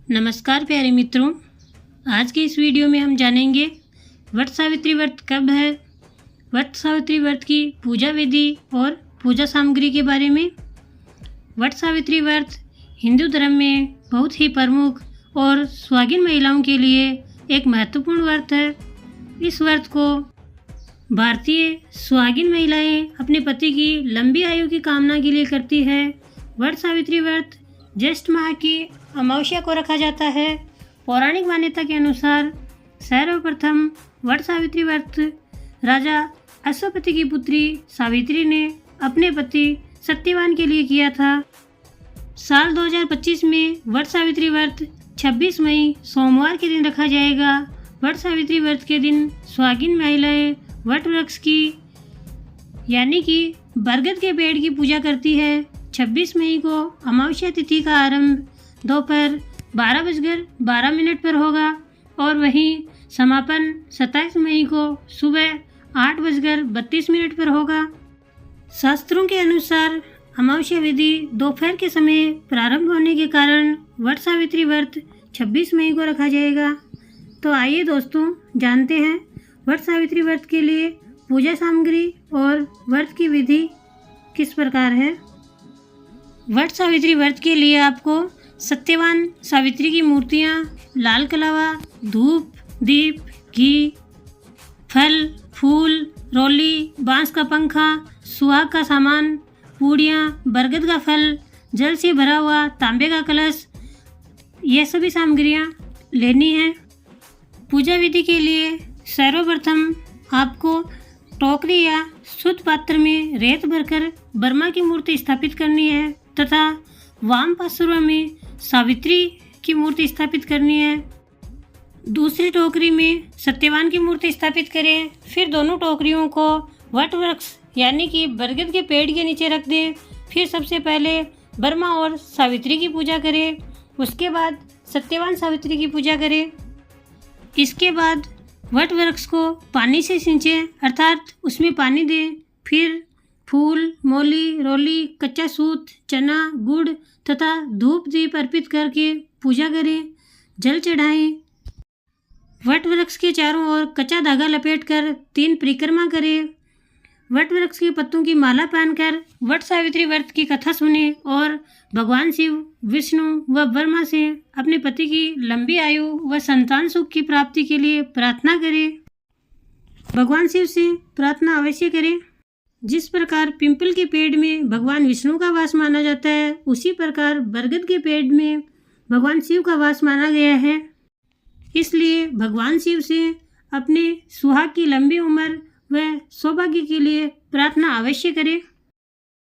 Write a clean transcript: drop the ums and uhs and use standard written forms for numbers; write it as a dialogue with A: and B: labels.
A: नमस्कार प्यारे मित्रों, आज के इस वीडियो में हम जानेंगे वट सावित्री व्रत कब है, वट सावित्री व्रत की पूजा विधि और पूजा सामग्री के बारे में। वट सावित्री व्रत हिंदू धर्म में बहुत ही प्रमुख और सुहागिन महिलाओं के लिए एक महत्वपूर्ण व्रत है। इस व्रत को भारतीय सुहागिन महिलाएं अपने पति की लंबी आयु की कामना के लिए करती है। वट सावित्री व्रत ज्येष्ठ माह की अमावस्या को रखा जाता है। पौराणिक मान्यता के अनुसार सर्वप्रथम वट सावित्री व्रत राजा अश्वपति की पुत्री सावित्री ने अपने पति सत्यवान के लिए किया था। साल 2025 में वट सावित्री व्रत 26 मई सोमवार के दिन रखा जाएगा। वट सावित्री व्रत के दिन सुहागिन महिलाएं वट वृक्ष की यानी कि बरगद के पेड़ की पूजा करती है। 26 मई को अमावस्या तिथि का आरंभ दोपहर 12:12 पर होगा और वहीं समापन 27 मई को सुबह 8:32 पर होगा। शास्त्रों के अनुसार अमावस्या विधि दोपहर के समय प्रारंभ होने के कारण वट सावित्री व्रत 26 मई को रखा जाएगा। तो आइए दोस्तों, जानते हैं वट सावित्री व्रत के लिए पूजा सामग्री और व्रत की विधि किस प्रकार है। वट सावित्री व्रत के लिए आपको सत्यवान सावित्री की मूर्तियाँ, लाल कलावा, धूप, दीप, घी, फल, फूल, रोली, बांस का पंखा, सुहाग का सामान, पूड़ियाँ, बरगद का फल, जल से भरा हुआ तांबे का कलश, ये सभी सामग्रियाँ लेनी है। पूजा विधि के लिए सर्वप्रथम आपको टोकरी या शुद्ध पात्र में रेत भरकर ब्रह्मा की मूर्ति स्थापित करनी है तथा वाम पार्श्व में सावित्री की मूर्ति स्थापित करनी है। दूसरी टोकरी में सत्यवान की मूर्ति स्थापित करें। फिर दोनों टोकरियों को वट वृक्ष यानी कि बरगद के पेड़ के नीचे रख दें। फिर सबसे पहले ब्रह्मा और सावित्री की पूजा करें, उसके बाद सत्यवान सावित्री की पूजा करें। इसके बाद वट वृक्ष को पानी से सींचें, अर्थात उसमें पानी दें। फिर फूल, मौली, रोली, कच्चा सूत, चना, गुड़ तथा धूप दीप अर्पित करके पूजा करें, जल चढ़ाएं। वट वृक्ष के चारों ओर कच्चा धागा लपेटकर 3 परिक्रमा करें। वट वृक्ष के पत्तों की माला पहनकर वट सावित्री व्रत की कथा सुने और भगवान शिव, विष्णु व ब्रह्मा से अपने पति की लंबी आयु व संतान सुख की प्राप्ति के लिए प्रार्थना करें। भगवान शिव से प्रार्थना अवश्य करें। जिस प्रकार पिंपल के पेड़ में भगवान विष्णु का वास माना जाता है, उसी प्रकार बरगद के पेड़ में भगवान शिव का वास माना गया है। इसलिए भगवान शिव से अपने सुहाग की लंबी उम्र व सौभाग्य के लिए प्रार्थना अवश्य करें।